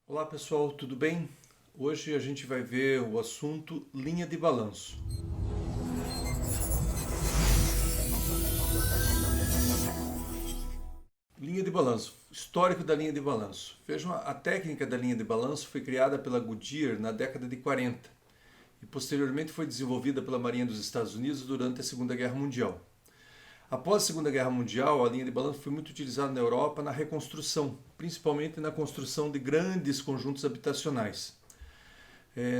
Olá pessoal, tudo bem? Hoje a gente vai ver o assunto linha de balanço. Linha de balanço, histórico da linha de balanço. Vejam, a técnica da linha de balanço foi criada pela Goodyear na década de 40 e posteriormente foi desenvolvida pela Marinha dos Estados Unidos durante a Segunda Guerra Mundial. Após a Segunda Guerra Mundial, a linha de balanço foi muito utilizada na Europa na reconstrução, principalmente na construção de grandes conjuntos habitacionais.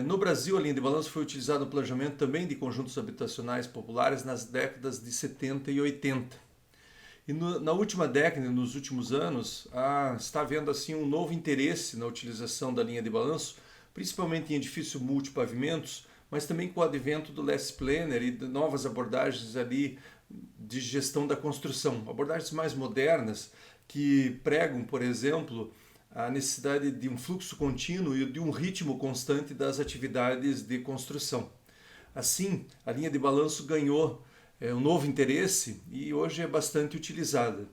No Brasil, a linha de balanço foi utilizada no planejamento também de conjuntos habitacionais populares nas décadas de 70 e 80. E na última década, nos últimos anos, está havendo assim um novo interesse na utilização da linha de balanço, principalmente em edifícios multipavimentos, mas também com o advento do less planner e de novas abordagens ali de gestão da construção, abordagens mais modernas que pregam, por exemplo, a necessidade de um fluxo contínuo e de um ritmo constante das atividades de construção. Assim, a linha de balanço ganhou um novo interesse e hoje é bastante utilizada.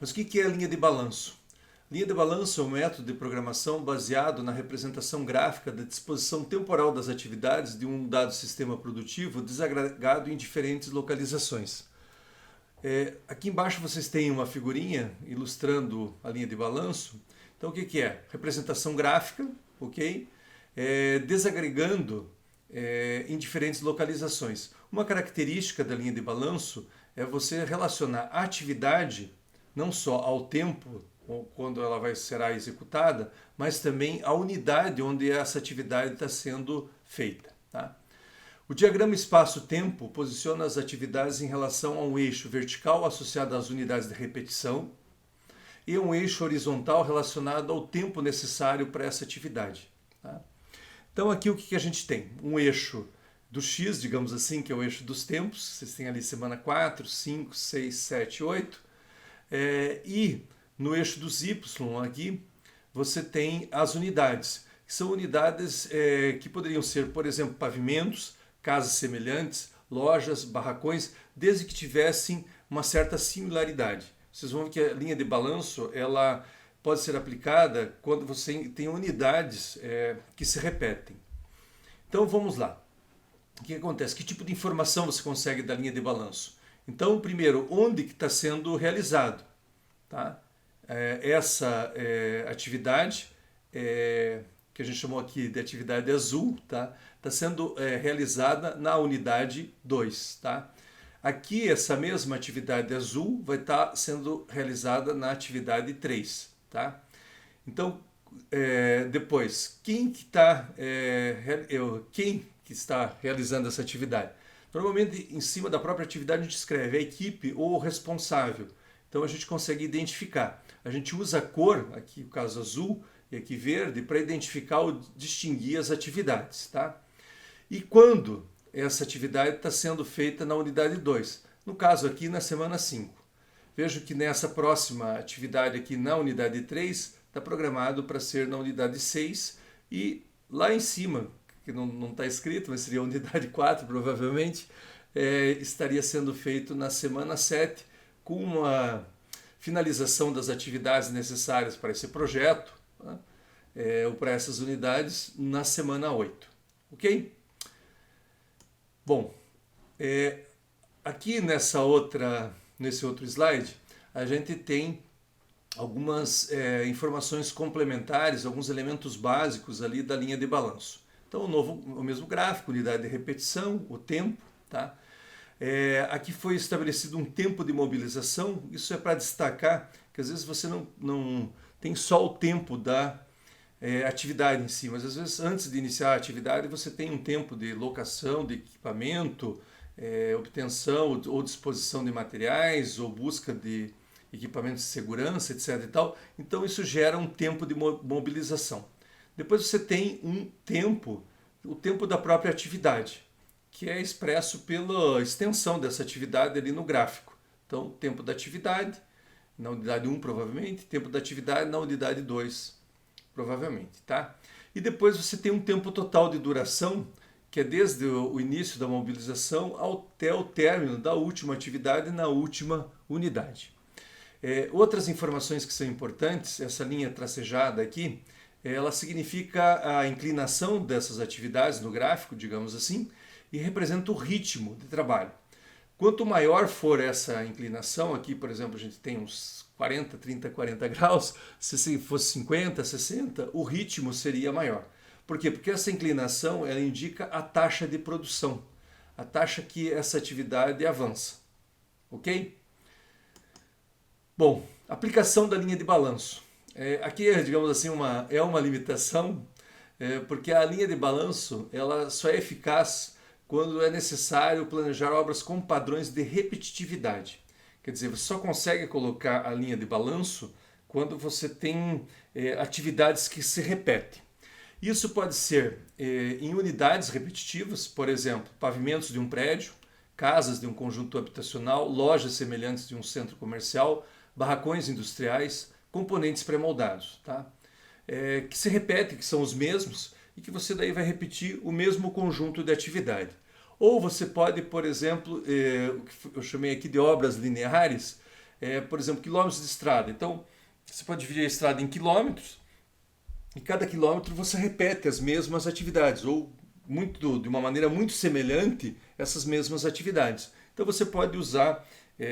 Mas o que é a linha de balanço? Linha de balanço é um método de programação baseado na representação gráfica da disposição temporal das atividades de um dado sistema produtivo desagregado em diferentes localizações. Aqui embaixo vocês têm uma figurinha ilustrando a linha de balanço. Então o que é? Representação gráfica, ok? Desagregando em diferentes localizações. Uma característica da linha de balanço é você relacionar a atividade não só ao tempo quando ela será executada, mas também à unidade onde essa atividade está sendo feita. Tá? O diagrama espaço-tempo posiciona as atividades em relação a um eixo vertical associado às unidades de repetição e um eixo horizontal relacionado ao tempo necessário para essa atividade. Tá? Então aqui o que a gente tem? Um eixo do X, digamos assim, que é o eixo dos tempos. Vocês têm ali semana 4, 5, 6, 7, 8. E no eixo dos Y aqui você tem as unidades, que são unidades que poderiam ser, por exemplo, pavimentos, casas semelhantes, lojas, barracões, desde que tivessem uma certa similaridade. Vocês vão ver que a linha de balanço ela pode ser aplicada quando você tem unidades que se repetem. Então vamos lá. O que acontece? Que tipo de informação você consegue da linha de balanço? Então, primeiro, onde que está sendo realizado? Tá? Essa atividade, que a gente chamou aqui de atividade azul, tá? Está sendo realizada na unidade 2. Tá? Aqui, essa mesma atividade azul vai estar sendo realizada na atividade 3. Tá? Então, depois, quem que está realizando essa atividade? Normalmente, em cima da própria atividade, a gente escreve a equipe ou o responsável. Então, a gente consegue identificar. A gente usa a cor, aqui o caso azul e aqui verde, para identificar ou distinguir as atividades. Tá? E quando essa atividade está sendo feita na unidade 2? No caso aqui, na semana 5. Vejo que nessa próxima atividade aqui na unidade 3 está programado para ser na unidade 6 e lá em cima, que não está escrito, mas seria a unidade 4 provavelmente, estaria sendo feito na semana 7 com uma finalização das atividades necessárias para esse projeto, tá? Ou para essas unidades na semana 8. Ok? Bom, aqui nesse outro slide, a gente tem algumas informações complementares, alguns elementos básicos ali da linha de balanço. Então, o mesmo gráfico, unidade de repetição, o tempo. Tá? Aqui foi estabelecido um tempo de mobilização. Isso é para destacar que às vezes você não tem só o tempo da atividade em si, mas às vezes antes de iniciar a atividade você tem um tempo de locação de equipamento, obtenção ou disposição de materiais, ou busca de equipamentos de segurança, etc. e tal. Então isso gera um tempo de mobilização. Depois você tem o tempo da própria atividade, que é expresso pela extensão dessa atividade ali no gráfico. Então, tempo da atividade na unidade 1, provavelmente, tempo da atividade na unidade 2, provavelmente. Tá? E depois você tem um tempo total de duração, que é desde o início da mobilização até o término da última atividade na última unidade. Outras informações que são importantes, essa linha tracejada aqui, ela significa a inclinação dessas atividades no gráfico, digamos assim, e representa o ritmo de trabalho. Quanto maior for essa inclinação, aqui, por exemplo, a gente tem uns 40, 30, 40 graus, se fosse 50, 60, o ritmo seria maior. Por quê? Porque essa inclinação ela indica a taxa de produção, a taxa que essa atividade avança. Ok? Bom, aplicação da linha de balanço. Aqui, digamos assim, é uma limitação, porque a linha de balanço ela só é eficaz quando é necessário planejar obras com padrões de repetitividade. Quer dizer, você só consegue colocar a linha de balanço quando você tem atividades que se repetem. Isso pode ser em unidades repetitivas, por exemplo, pavimentos de um prédio, casas de um conjunto habitacional, lojas semelhantes de um centro comercial, barracões industriais, componentes pré-moldados, tá? Que se repetem, que são os mesmos, e que você daí vai repetir o mesmo conjunto de atividade. Ou você pode, por exemplo, o que eu chamei aqui de obras lineares, por exemplo, quilômetros de estrada. Então, você pode dividir a estrada em quilômetros, e cada quilômetro você repete as mesmas atividades, ou de uma maneira muito semelhante essas mesmas atividades. Então você pode usar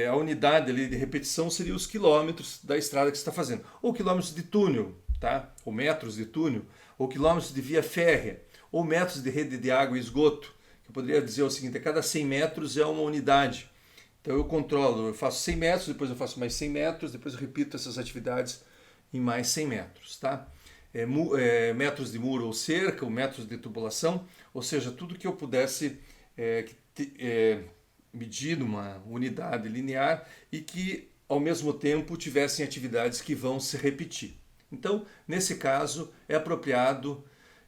a unidade ali de repetição seria os quilômetros da estrada que você está fazendo, ou quilômetros de túnel, tá? Ou metros de túnel, ou quilômetros de via férrea, ou metros de rede de água e esgoto. Eu poderia dizer o seguinte: a cada 100 metros é uma unidade. Então eu controlo, eu faço 100 metros, depois eu faço mais 100 metros, depois eu repito essas atividades em mais 100 metros, tá? Metros de muro ou cerca, ou metros de tubulação, ou seja, tudo que eu pudesse medir numa unidade linear e que ao mesmo tempo tivessem atividades que vão se repetir. Então, nesse caso, é apropriado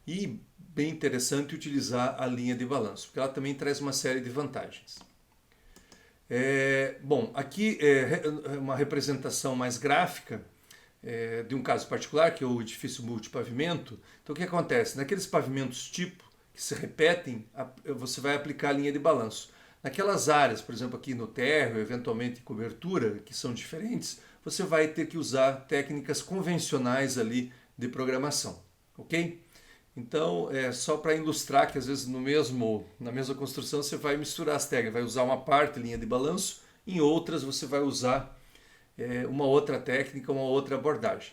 e bem interessante utilizar a linha de balanço, porque ela também traz uma série de vantagens. Bom, aqui é uma representação mais gráfica de um caso particular, que é o edifício multipavimento. Então o que acontece? Naqueles pavimentos tipo que se repetem, você vai aplicar a linha de balanço. Naquelas áreas, por exemplo aqui no térreo, eventualmente cobertura, que são diferentes, você vai ter que usar técnicas convencionais ali de programação, ok? Então, só para ilustrar que às vezes na mesma construção você vai misturar as técnicas, vai usar uma parte linha de balanço, em outras você vai usar uma outra técnica, uma outra abordagem.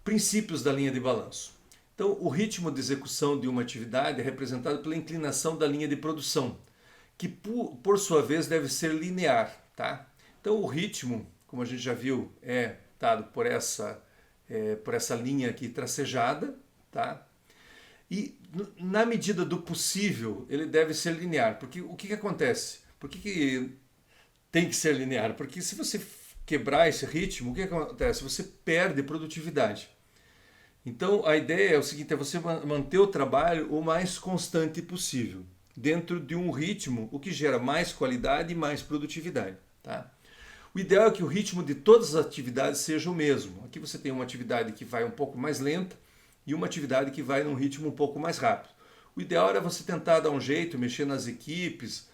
Princípios da linha de balanço. Então, o ritmo de execução de uma atividade é representado pela inclinação da linha de produção, que por sua vez deve ser linear, tá? Então, o ritmo, como a gente já viu, é dado por essa linha aqui tracejada, tá? E na medida do possível, ele deve ser linear, porque o que acontece? Por que tem que ser linear? Porque se você quebrar esse ritmo, o que acontece? Você perde produtividade. Então a ideia é o seguinte: é você manter o trabalho o mais constante possível, dentro de um ritmo, o que gera mais qualidade e mais produtividade. Tá? O ideal é que o ritmo de todas as atividades seja o mesmo. Aqui você tem uma atividade que vai um pouco mais lenta e uma atividade que vai num ritmo um pouco mais rápido. O ideal era você tentar dar um jeito, mexer nas equipes,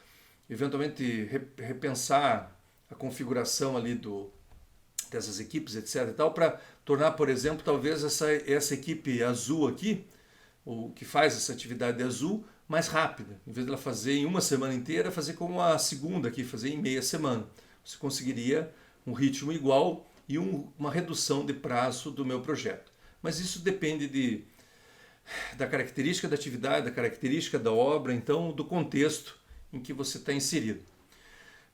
eventualmente repensar a configuração ali dessas equipes, etc. e tal, para tornar, por exemplo, talvez essa equipe azul aqui, o que faz essa atividade azul, mais rápida. Em vez de ela fazer em uma semana inteira, fazer como a segunda aqui, fazer em meia semana. Você conseguiria um ritmo igual e uma redução de prazo do meu projeto. Mas isso depende da característica da atividade, da característica da obra, então do contexto em que você está inserido.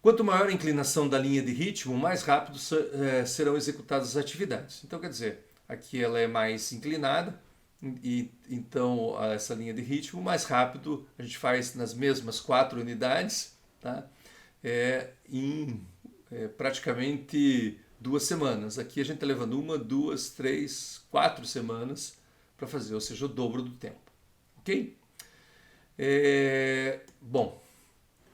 Quanto maior a inclinação da linha de ritmo, mais rápido serão executadas as atividades. Então, quer dizer, aqui ela é mais inclinada, e então essa linha de ritmo, mais rápido a gente faz nas mesmas 4 unidades, tá? Em praticamente 2 semanas. Aqui a gente está levando 1, 2, 3, 4 semanas para fazer, ou seja, o dobro do tempo. Ok? Bom,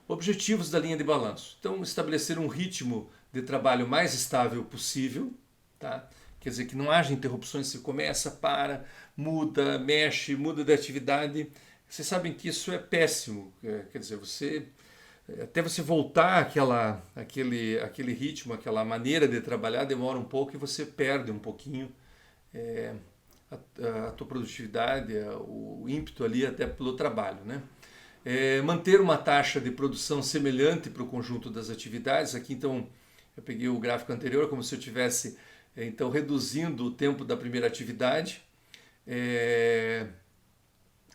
objetivos da linha de balanço. Então, estabelecer um ritmo de trabalho mais estável possível, tá? Quer dizer, que não haja interrupções, você começa, para, muda, mexe, muda de atividade. Vocês sabem que isso é péssimo. Quer dizer, você até você voltar aquele ritmo, aquela maneira de trabalhar, demora um pouco e você perde um pouquinho é, a tua produtividade, o ímpeto ali até pelo trabalho, né? Manter uma taxa de produção semelhante para o conjunto das atividades. Aqui então eu peguei o gráfico anterior como se eu tivesse então reduzindo o tempo da primeira atividade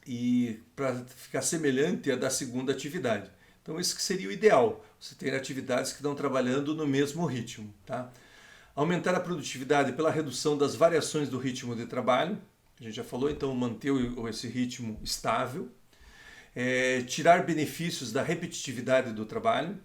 e para ficar semelhante à da segunda atividade. Então isso que seria o ideal, você ter atividades que estão trabalhando no mesmo ritmo, tá? Aumentar a produtividade pela redução das variações do ritmo de trabalho, a gente já falou, então manter esse ritmo estável. Tirar benefícios da repetitividade do trabalho,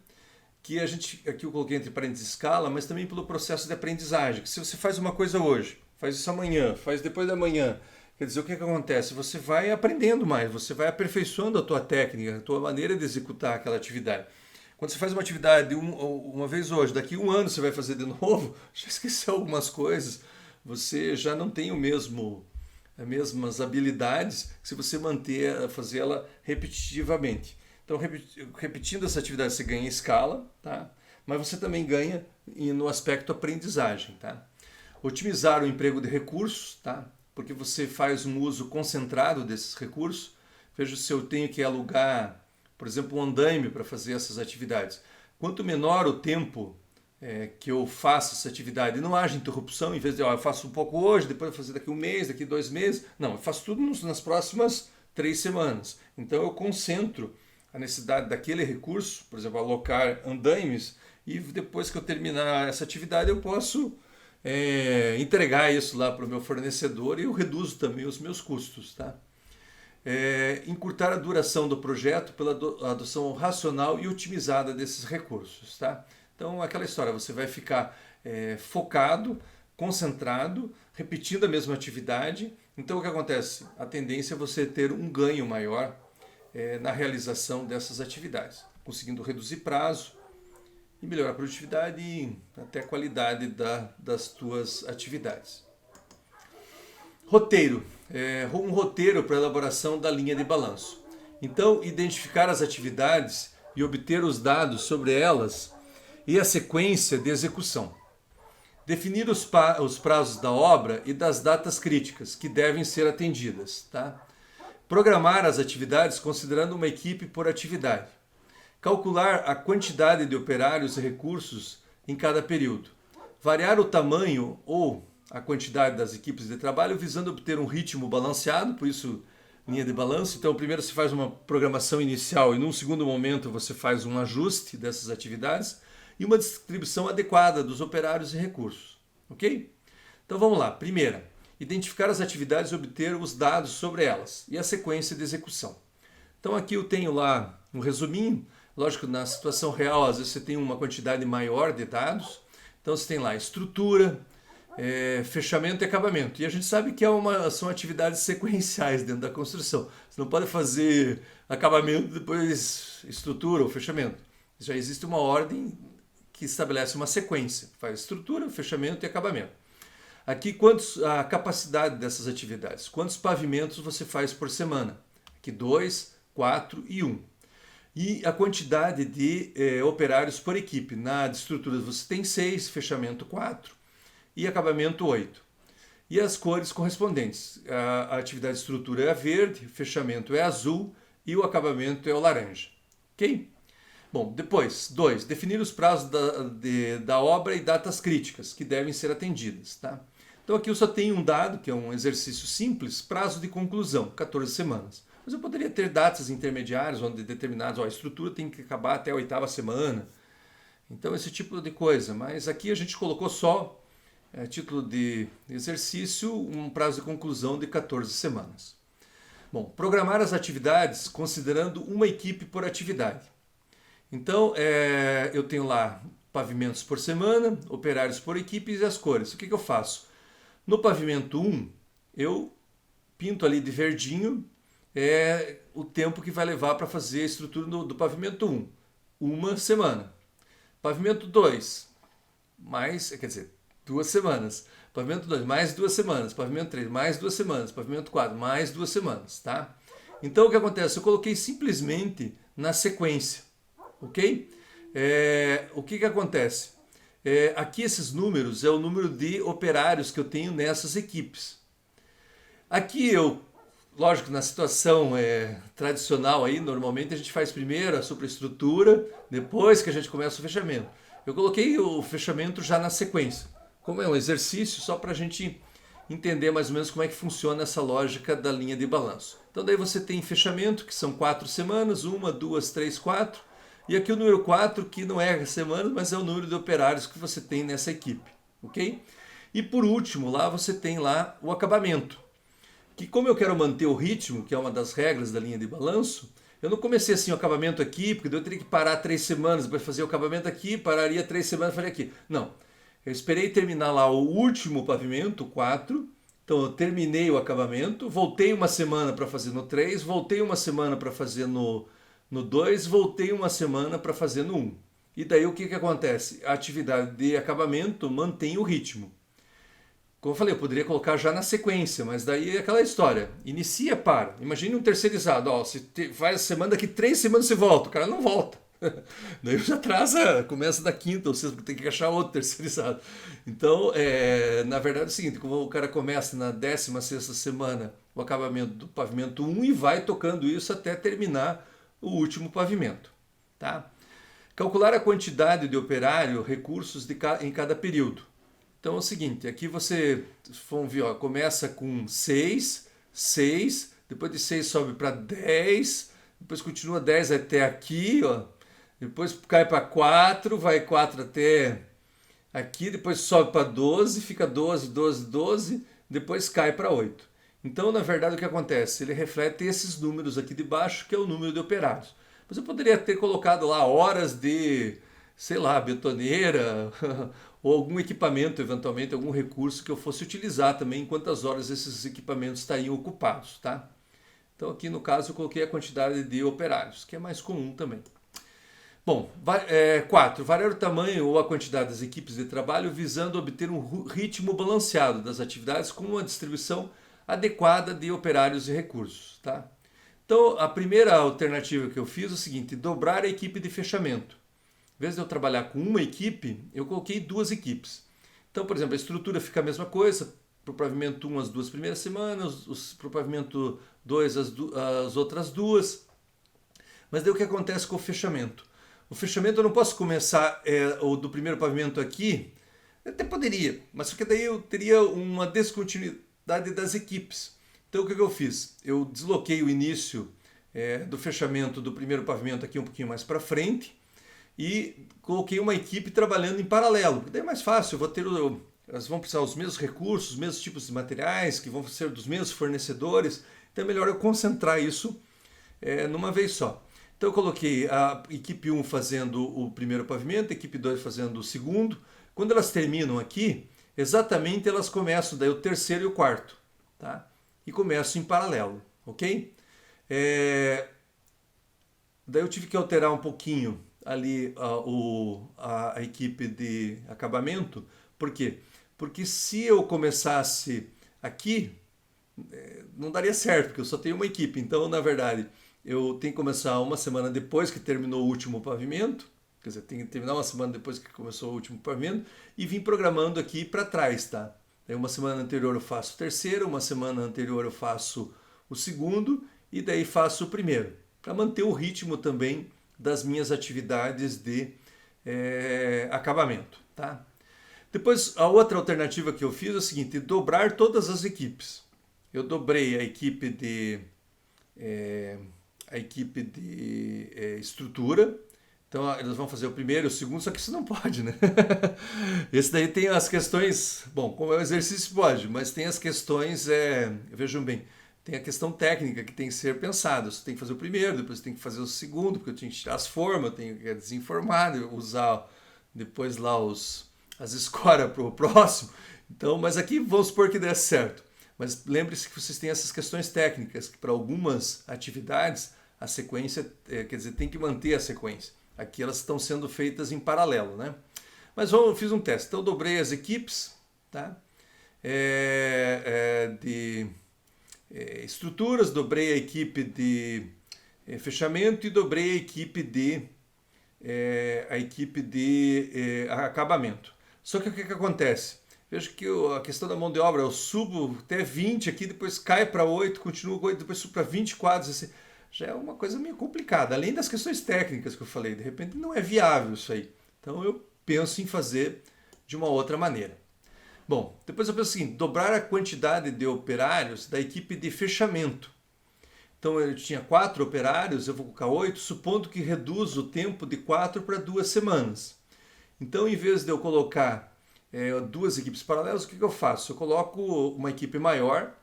que aqui eu coloquei entre parênteses escala, mas também pelo processo de aprendizagem, que se você faz uma coisa hoje, faz isso amanhã, faz depois da manhã, quer dizer, o que acontece? Você vai aprendendo mais, você vai aperfeiçoando a tua técnica, a tua maneira de executar aquela atividade. Quando você faz uma atividade uma vez hoje, daqui 1 ano você vai fazer de novo, já esqueceu algumas coisas, você já não tem as mesmas habilidades que se você fazê-la repetitivamente. Então, repetindo essa atividade, você ganha escala, tá? Mas você também ganha no aspecto aprendizagem, tá? Otimizar o emprego de recursos, tá? Porque você faz um uso concentrado desses recursos. Veja se eu tenho que alugar, por exemplo, um andaime para fazer essas atividades. Quanto menor o tempo que eu faço essa atividade e não haja interrupção, em vez de eu faço um pouco hoje, depois eu vou fazer daqui 1 mês, daqui 2 meses. Não, eu faço tudo nas próximas 3 semanas. Então eu concentro a necessidade daquele recurso, por exemplo, alocar andaimes, e depois que eu terminar essa atividade eu posso entregar isso lá para o meu fornecedor e eu reduzo também os meus custos, tá? Encurtar a duração do projeto pela adoção racional e otimizada desses recursos, tá? Então, aquela história, você vai ficar focado, concentrado, repetindo a mesma atividade. Então, o que acontece? A tendência é você ter um ganho maior na realização dessas atividades, conseguindo reduzir prazo e melhorar a produtividade e até a qualidade das tuas atividades. Roteiro. Um roteiro para a elaboração da linha de balanço. Então, identificar as atividades e obter os dados sobre elas e a sequência de execução. Definir os prazos da obra e das datas críticas que devem ser atendidas. Tá? Programar as atividades considerando uma equipe por atividade. Calcular a quantidade de operários e recursos em cada período. Variar o tamanho ou a quantidade das equipes de trabalho visando obter um ritmo balanceado, por isso linha de balanço. Então, primeiro você faz uma programação inicial e num segundo momento você faz um ajuste dessas atividades e uma distribuição adequada dos operários e recursos, ok? Então vamos lá. Primeira, identificar as atividades e obter os dados sobre elas e a sequência de execução. Então aqui eu tenho lá um resuminho. Lógico, na situação real, às vezes você tem uma quantidade maior de dados. Então você tem lá estrutura, fechamento e acabamento. E a gente sabe que são atividades sequenciais dentro da construção. Você não pode fazer acabamento, depois estrutura ou fechamento. Já existe uma ordem que estabelece uma sequência. Faz estrutura, fechamento e acabamento. Aqui, a capacidade dessas atividades. Quantos pavimentos você faz por semana? Aqui 2, 4 e 1. E a quantidade de operários por equipe. Na de estruturas você tem 6, fechamento 4 e acabamento 8. E as cores correspondentes. A atividade de estrutura é a verde, fechamento é azul e o acabamento é o laranja. Ok? Bom, depois, 2. Definir os prazos da obra e datas críticas que devem ser atendidas. Tá? Então aqui eu só tenho um dado, que é um exercício simples, prazo de conclusão, 14 semanas. Mas eu poderia ter datas intermediárias, onde determinadas, a estrutura tem que acabar até a 8ª semana. Então esse tipo de coisa. Mas aqui a gente colocou só, título de exercício, um prazo de conclusão de 14 semanas. Bom, programar as atividades considerando uma equipe por atividade. Então, eu tenho lá pavimentos por semana, operários por equipe e as cores. O que eu faço? No pavimento 1, eu pinto ali de verdinho o tempo que vai levar para fazer a estrutura do pavimento 1. 1 semana. Pavimento 2, quer dizer, 2 semanas. Pavimento 2, mais 2 semanas. Pavimento 3, mais 2 semanas. Pavimento 4, mais 2 semanas. Tá? Então, o que acontece? Eu coloquei simplesmente na sequência. ok? O que acontece? Aqui esses números é o número de operários que eu tenho nessas equipes. Aqui lógico, na situação tradicional aí, normalmente a gente faz primeiro a superestrutura, depois que a gente começa o fechamento. Eu coloquei o fechamento já na sequência, como é um exercício só para a gente entender mais ou menos como é que funciona essa lógica da linha de balanço. Então daí você tem fechamento, que são 4 semanas, 1, 2, 3, 4. E aqui o número 4, que não é semanas, mas é o número de operários que você tem nessa equipe, ok? E por último, lá você tem lá o acabamento, que como eu quero manter o ritmo, que é uma das regras da linha de balanço, eu não comecei assim o acabamento aqui, porque eu teria que parar 3 semanas para fazer o acabamento aqui, pararia 3 semanas para fazer aqui. Não, eu esperei terminar lá o último pavimento, 4, então eu terminei o acabamento, voltei uma semana para fazer no 3, voltei uma semana para fazer no 2, voltei uma semana para fazer no 1. E daí o que acontece? A atividade de acabamento mantém o ritmo. Como eu falei, eu poderia colocar já na sequência, mas daí é aquela história. Inicia, para. Imagine um terceirizado. Ó, você faz a semana, daqui 3 semanas você volta. O cara não volta. Daí já atrasa, começa da quinta, ou seja, tem que achar outro terceirizado. Então, na verdade é o seguinte, como o cara começa na 16ª semana o acabamento do pavimento 1 e vai tocando isso até terminar o último pavimento. Tá? Calcular a quantidade de operário, recursos em cada período. Então é o seguinte, aqui você, vamos ver, ó, começa com 6, 6, depois de 6 sobe para 10, depois continua 10 até aqui, ó, depois cai para 4, vai 4 até aqui, depois sobe para 12, fica 12, 12, 12, depois cai para 8. Então, na verdade, o que acontece? Ele reflete esses números aqui de baixo, que é o número de operários. Mas eu poderia ter colocado lá horas de, sei lá, betoneira ou algum equipamento, eventualmente, algum recurso que eu fosse utilizar também, quantas horas esses equipamentos estariam ocupados, tá? Então, aqui no caso, eu coloquei a quantidade de operários, que é mais comum também. Bom, 4. Variar o tamanho ou a quantidade das equipes de trabalho visando obter um ritmo balanceado das atividades com uma distribuição adequada de operários e recursos. Tá? Então, a primeira alternativa que eu fiz é o seguinte, dobrar a equipe de fechamento. Em vez de eu trabalhar com uma equipe, eu coloquei 2 equipes. Então, por exemplo, a estrutura fica a mesma coisa, para o pavimento 1 as 2 primeiras semanas, para o pavimento 2 as outras 2. Mas daí o que acontece com o fechamento? O fechamento eu não posso começar o do primeiro pavimento aqui, até poderia, mas só que daí eu teria uma descontinuidade das equipes. Então o que eu fiz? Eu desloquei o início do fechamento do primeiro pavimento aqui um pouquinho mais para frente e coloquei uma equipe trabalhando em paralelo, porque daí é mais fácil, elas vão precisar dos mesmos recursos, os mesmos tipos de materiais, que vão ser dos mesmos fornecedores, então é melhor eu concentrar isso numa vez só. Então eu coloquei a equipe 1 fazendo o primeiro pavimento, a equipe 2 fazendo o segundo. Quando elas terminam aqui, exatamente elas começam daí o terceiro e o quarto. Tá? E começam em paralelo, ok? Daí eu tive que alterar um pouquinho ali a equipe de acabamento. Por quê? Porque se eu começasse aqui, não daria certo, porque eu só tenho uma equipe. Então, na verdade, eu tenho que começar uma semana depois que terminou o último pavimento, quer dizer, tenho que terminar uma semana depois que começou o último pavimento, e vim programando aqui para trás, tá? Daí uma semana anterior eu faço o terceiro, uma semana anterior eu faço o segundo, e daí faço o primeiro, para manter o ritmo também das minhas atividades de acabamento, tá? Depois, a outra alternativa que eu fiz é o seguinte, dobrar todas as equipes. Eu dobrei a equipe de estrutura. Então eles vão fazer o primeiro e o segundo, só que isso não pode, né? Esse daí tem as questões, bom, como é um exercício pode, mas tem as questões, vejam bem, tem a questão técnica que tem que ser pensada. Você tem que fazer o primeiro, depois tem que fazer o segundo, porque eu tenho que tirar as formas, eu tenho que desenformar, usar depois lá as escoras para o próximo. Então, mas aqui vamos supor que dê certo. Mas lembre-se que vocês têm essas questões técnicas, que para algumas atividades a sequência, quer dizer, tem que manter a sequência. Aqui elas estão sendo feitas em paralelo, né? Mas eu fiz um teste. Então, eu dobrei as equipes, tá? De estruturas, dobrei a equipe de fechamento e dobrei a equipe de a equipe de acabamento. Só que o que acontece? Vejo que a questão da mão de obra, eu subo até 20 aqui, depois cai para 8, continua com 8, depois subo para 20 quadros. Assim, já é uma coisa meio complicada. Além das questões técnicas que eu falei, de repente não é viável isso aí. Então eu penso em fazer de uma outra maneira. Bom, depois eu penso o seguinte, dobrar a quantidade de operários da equipe de fechamento. Então eu tinha 4 operários, eu vou colocar 8, supondo que reduz o tempo de 4 para 2 semanas. Então, em vez de eu colocar duas equipes paralelas, o que eu faço? Eu coloco uma equipe maior,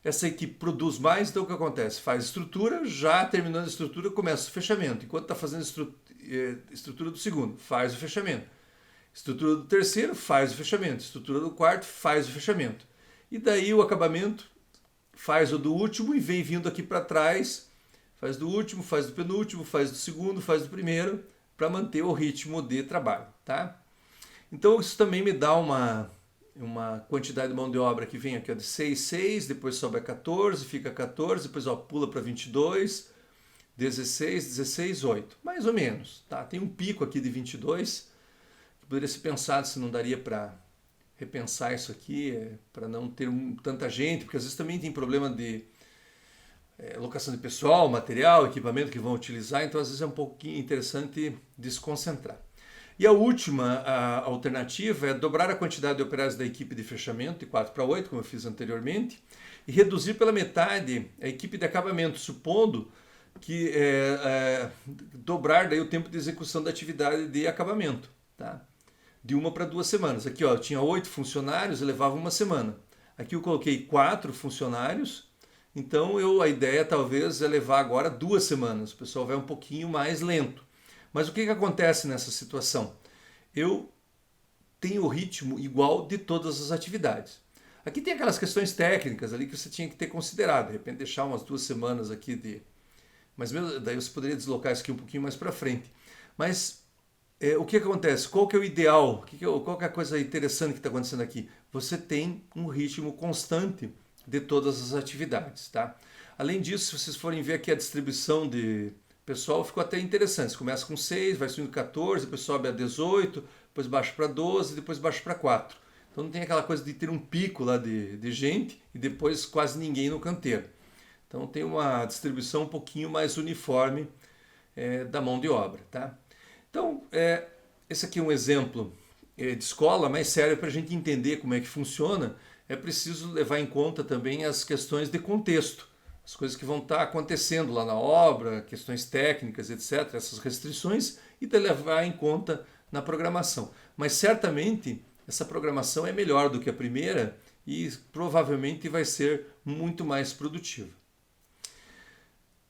essa equipe produz mais, então o que acontece? Faz estrutura, já terminando a estrutura, começa o fechamento. Enquanto está fazendo estrutura do segundo, faz o fechamento. Estrutura do terceiro, faz o fechamento. Estrutura do quarto, faz o fechamento. E daí o acabamento faz o do último e vem vindo aqui para trás, faz do último, faz do penúltimo, faz do segundo, faz do primeiro, para manter o ritmo de trabalho, tá? Então isso também me dá uma quantidade de mão de obra que vem aqui ó, de 6, 6, depois sobe a 14, fica 14, depois ó, pula para 22, 16, 16, 8, mais ou menos, tá? Tem um pico aqui de 22, que poderia ser pensado se não daria para repensar isso aqui, para não ter tanta gente, porque às vezes também tem problema de locação de pessoal, material, equipamento que vão utilizar, então às vezes é um pouquinho interessante desconcentrar. E a última alternativa é dobrar a quantidade de operários da equipe de fechamento de 4 para 8, como eu fiz anteriormente, e reduzir pela metade a equipe de acabamento, supondo que dobrar daí o tempo de execução da atividade de acabamento, tá? De 1 para 2 semanas. Aqui ó, eu tinha 8 funcionários, eu levava 1 semana. Aqui eu coloquei 4 funcionários, então a ideia talvez é levar agora 2 semanas. O pessoal vai um pouquinho mais lento. Mas o que acontece nessa situação? Eu tenho o ritmo igual de todas as atividades. Aqui tem aquelas questões técnicas ali que você tinha que ter considerado. De repente deixar umas 2 semanas aqui de... Mas mesmo, daí você poderia deslocar isso aqui um pouquinho mais para frente. Mas o que acontece? Qual que é o ideal? Qual que é a coisa interessante que está acontecendo aqui? Você tem um ritmo constante de todas as atividades, tá? Além disso, se vocês forem ver aqui a distribuição de pessoal, ficou até interessante. Você começa com 6, vai subindo 14, depois sobe a 18, depois baixa para 12, depois baixa para 4. Então não tem aquela coisa de ter um pico lá de gente e depois quase ninguém no canteiro. Então tem uma distribuição um pouquinho mais uniforme da mão de obra, tá? Então, esse aqui é um exemplo de escola, mas sério para a gente entender como é que funciona, é preciso levar em conta também as questões de contexto, as coisas que vão estar acontecendo lá na obra, questões técnicas, etc., essas restrições, e de levar em conta na programação. Mas certamente essa programação é melhor do que a primeira e provavelmente vai ser muito mais produtiva.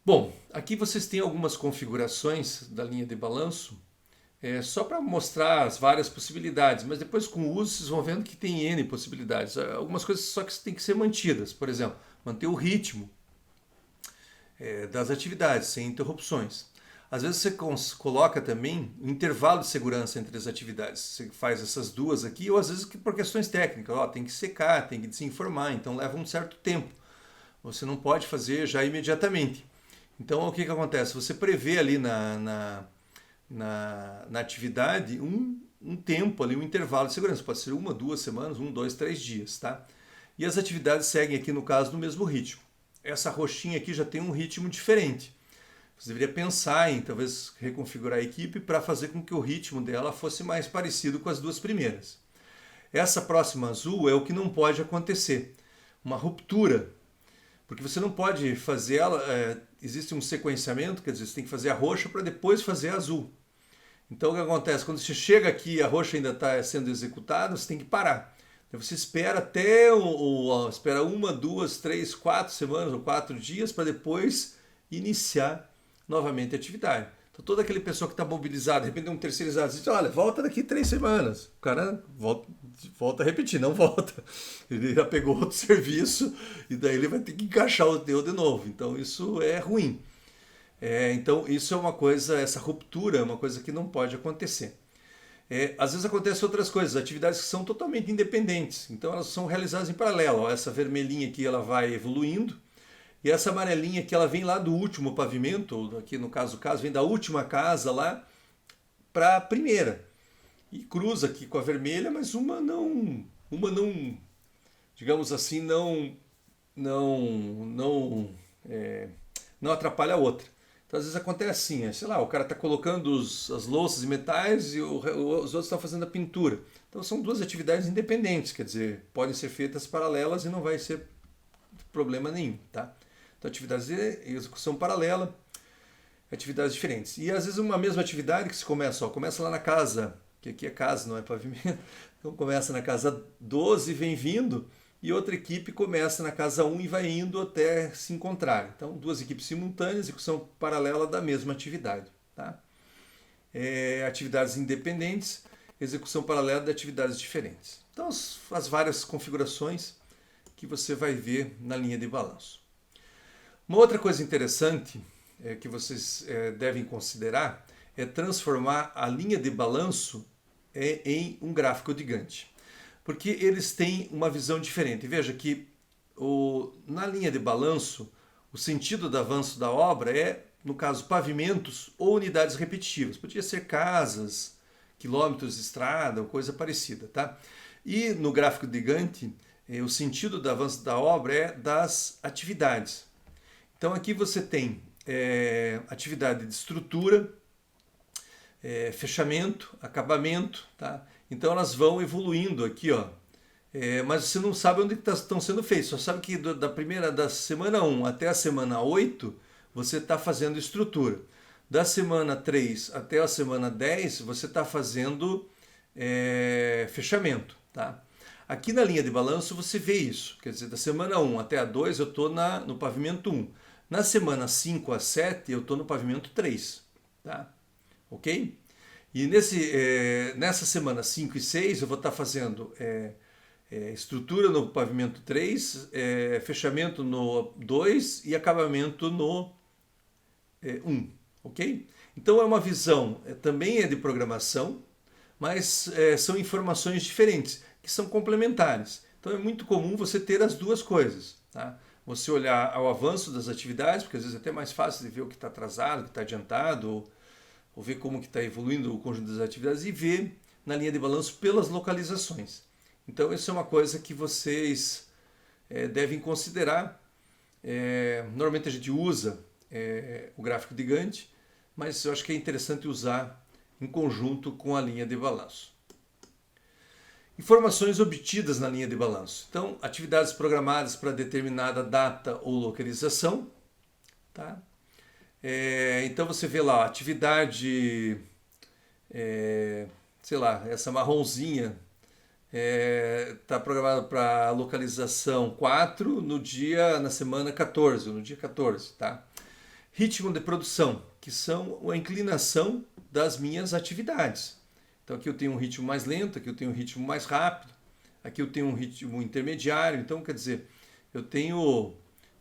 Bom, aqui vocês têm algumas configurações da linha de balanço, só para mostrar as várias possibilidades, mas depois com o uso vocês vão vendo que tem N possibilidades. Algumas coisas só que têm que ser mantidas, por exemplo, manter o ritmo das atividades, sem interrupções. Às vezes você coloca também um intervalo de segurança entre as atividades. Você faz essas duas aqui, ou às vezes por questões técnicas, tem que secar, tem que desinformar, então leva um certo tempo. Você não pode fazer já imediatamente. Então o que acontece? Você prevê ali na atividade um tempo ali, um intervalo de segurança. Pode ser 1, 2 semanas, 1, 2, 3 dias, tá? E as atividades seguem aqui no caso no mesmo ritmo. Essa roxinha aqui já tem um ritmo diferente. Você deveria pensar em talvez reconfigurar a equipe para fazer com que o ritmo dela fosse mais parecido com as duas primeiras. Essa próxima azul é o que não pode acontecer. Uma ruptura. Porque você não pode fazer ela, existe um sequenciamento, quer dizer, você tem que fazer a roxa para depois fazer a azul. Então o que acontece? Quando você chega aqui e a roxa ainda está sendo executada, você tem que parar. Então você espera até espera 1, 2, 3, 4 semanas ou 4 dias para depois iniciar novamente a atividade. Então toda aquele pessoa que está mobilizado, de repente um terceirizado diz, olha, volta daqui 3 semanas. O cara volta a repetir, não volta. Ele já pegou outro serviço e daí ele vai ter que encaixar o teu de novo. Então isso é ruim. Então isso é uma coisa, essa ruptura é uma coisa que não pode acontecer. Às vezes acontecem outras coisas, atividades que são totalmente independentes. Então elas são realizadas em paralelo. Ó, essa vermelhinha aqui ela vai evoluindo. E essa amarelinha que ela vem lá do último pavimento, ou aqui no caso vem da última casa lá, para a primeira. E cruza aqui com a vermelha, mas uma não, digamos assim, não atrapalha a outra. Então às vezes acontece assim, sei lá, o cara está colocando as louças e metais e os outros estão fazendo a pintura. Então são duas atividades independentes, quer dizer, podem ser feitas paralelas e não vai ser problema nenhum, tá? Então atividades de execução paralela, atividades diferentes. E às vezes uma mesma atividade que se começa lá na casa, que aqui é casa, não é pavimento, então começa na casa 12 e vem vindo, e outra equipe começa na casa 1 e vai indo até se encontrar. Então, duas equipes simultâneas, execução paralela da mesma atividade. Tá? Atividades independentes, execução paralela de atividades diferentes. Então, as várias configurações que você vai ver na linha de balanço. Uma outra coisa interessante que vocês devem considerar é transformar a linha de balanço em um gráfico de Gantt. Porque eles têm uma visão diferente. Veja que na linha de balanço, o sentido do avanço da obra é, no caso, pavimentos ou unidades repetitivas. Podia ser casas, quilômetros de estrada ou coisa parecida. Tá? E no gráfico de Gantt, o sentido do avanço da obra é das atividades. Então aqui você tem atividade de estrutura, fechamento, acabamento, tá? Então elas vão evoluindo aqui, ó. Mas você não sabe onde estão sendo feitos, só sabe que da semana 1 até a semana 8 você está fazendo estrutura. Da semana 3 até a semana 10 você está fazendo fechamento, tá? Aqui na linha de balanço você vê isso, quer dizer, da semana 1 até a 2 eu estou no pavimento 1. Na semana 5 a 7 eu estou no pavimento 3, tá? Ok? E nessa semana 5 e 6 eu vou estar fazendo estrutura no pavimento 3, fechamento no 2 e acabamento no 1, ok? Então é uma visão, também é de programação, mas são informações diferentes, que são complementares. Então é muito comum você ter as duas coisas, tá? Você olhar ao avanço das atividades, porque às vezes é até mais fácil de ver o que está atrasado, o que está adiantado, ou ver como que está evoluindo o conjunto das atividades e ver na linha de balanço pelas localizações. Então isso é uma coisa que vocês devem considerar. Normalmente a gente usa o gráfico de Gantt, mas eu acho que é interessante usar em conjunto com a linha de balanço. Informações obtidas na linha de balanço. Então, atividades programadas para determinada data ou localização. Tá? Então você vê lá, atividade, sei lá, essa marronzinha está programada para localização 4 na semana 14, no dia 14. Tá? Ritmo de produção, que são a inclinação das minhas atividades. Então aqui eu tenho um ritmo mais lento, aqui eu tenho um ritmo mais rápido, aqui eu tenho um ritmo intermediário. Então, quer dizer, eu tenho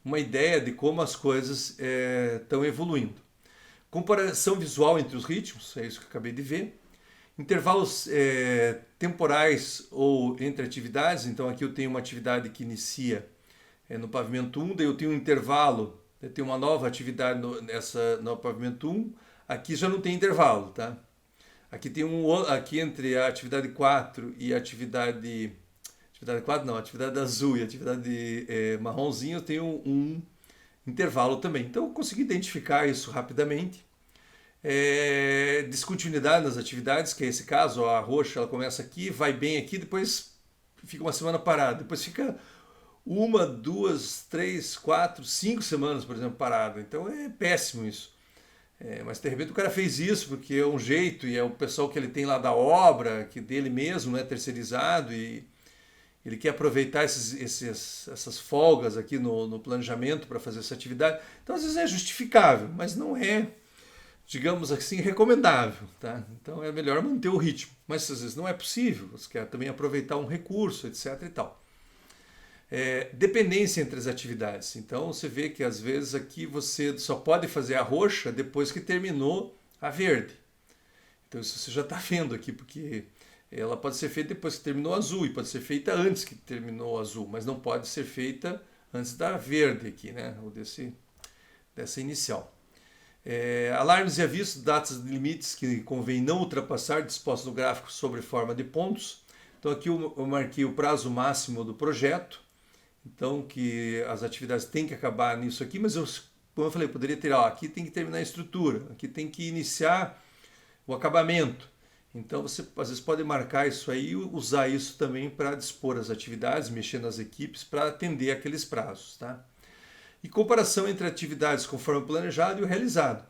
uma ideia de como as coisas estão evoluindo. Comparação visual entre os ritmos, é isso que eu acabei de ver. Intervalos temporais ou entre atividades. Então aqui eu tenho uma atividade que inicia no pavimento 1, daí eu tenho um intervalo, eu tenho uma nova atividade no pavimento 1, aqui já não tem intervalo, tá? Aqui tem aqui entre a atividade 4 e a atividade 4 não, a atividade azul e a atividade marronzinho, eu tenho um intervalo também. Então eu consegui identificar isso rapidamente. Descontinuidade nas atividades, que é esse caso, a roxa ela começa aqui, vai bem aqui, depois fica uma semana parada, depois fica 1, 2, 3, 4, 5 semanas, por exemplo, parada. Então é péssimo isso. Mas de repente o cara fez isso porque é um jeito e é o pessoal que ele tem lá da obra, que dele mesmo, né, terceirizado, e ele quer aproveitar essas folgas aqui no planejamento para fazer essa atividade. Então às vezes é justificável, mas não é, digamos assim, recomendável. Tá? Então é melhor manter o ritmo, mas às vezes não é possível, você quer também aproveitar um recurso, etc. e tal. Dependência entre as atividades. Então você vê que às vezes aqui você só pode fazer a roxa depois que terminou a verde. Então isso você já está vendo aqui, porque ela pode ser feita depois que terminou a azul e pode ser feita antes que terminou a azul, mas não pode ser feita antes da verde aqui, né? Ou dessa inicial. Alarmes e avisos, datas e limites que convém não ultrapassar, dispostos no gráfico sobre forma de pontos. Então aqui eu marquei o prazo máximo do projeto, então que as atividades têm que acabar nisso aqui, mas como eu falei, poderia ter, aqui tem que terminar a estrutura, aqui tem que iniciar o acabamento. Então você às vezes pode marcar isso aí e usar isso também para dispor as atividades, mexer nas equipes para atender aqueles prazos, tá? E comparação entre atividades conforme o planejado e o realizado.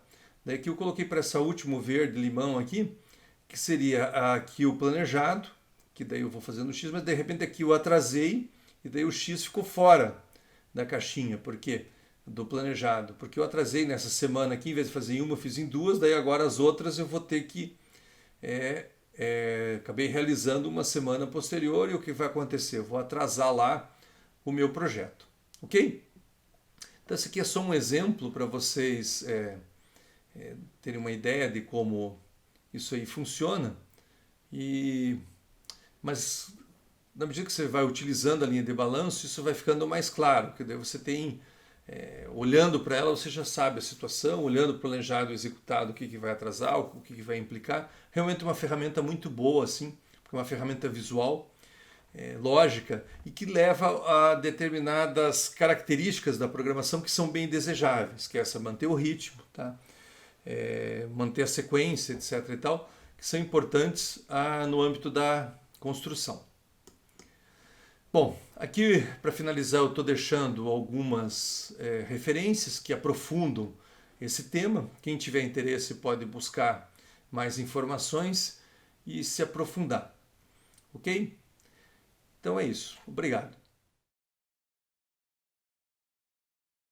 Daí que eu coloquei para essa último verde limão aqui, que seria aqui o planejado, que daí eu vou fazendo o X, mas de repente aqui eu atrasei e daí o X ficou fora da caixinha. Por quê? Do planejado. Porque eu atrasei nessa semana aqui, em vez de fazer em uma, eu fiz em duas, daí agora as outras eu vou ter que acabei realizando uma semana posterior e o que vai acontecer? Eu vou atrasar lá o meu projeto, ok? Então esse aqui é só um exemplo para vocês terem uma ideia de como isso aí funciona, mas na medida que você vai utilizando a linha de balanço, isso vai ficando mais claro, porque daí você tem, olhando para ela, você já sabe a situação, olhando para o planejado executado, o que vai atrasar, o que vai implicar. Realmente é uma ferramenta muito boa, assim, porque é uma ferramenta visual, lógica, e que leva a determinadas características da programação que são bem desejáveis, que é essa manter o ritmo, tá? Manter a sequência, etc. e tal, que são importantes no âmbito da construção. Bom, aqui para finalizar eu estou deixando algumas referências que aprofundam esse tema. Quem tiver interesse pode buscar mais informações e se aprofundar. Ok? Então é isso. Obrigado.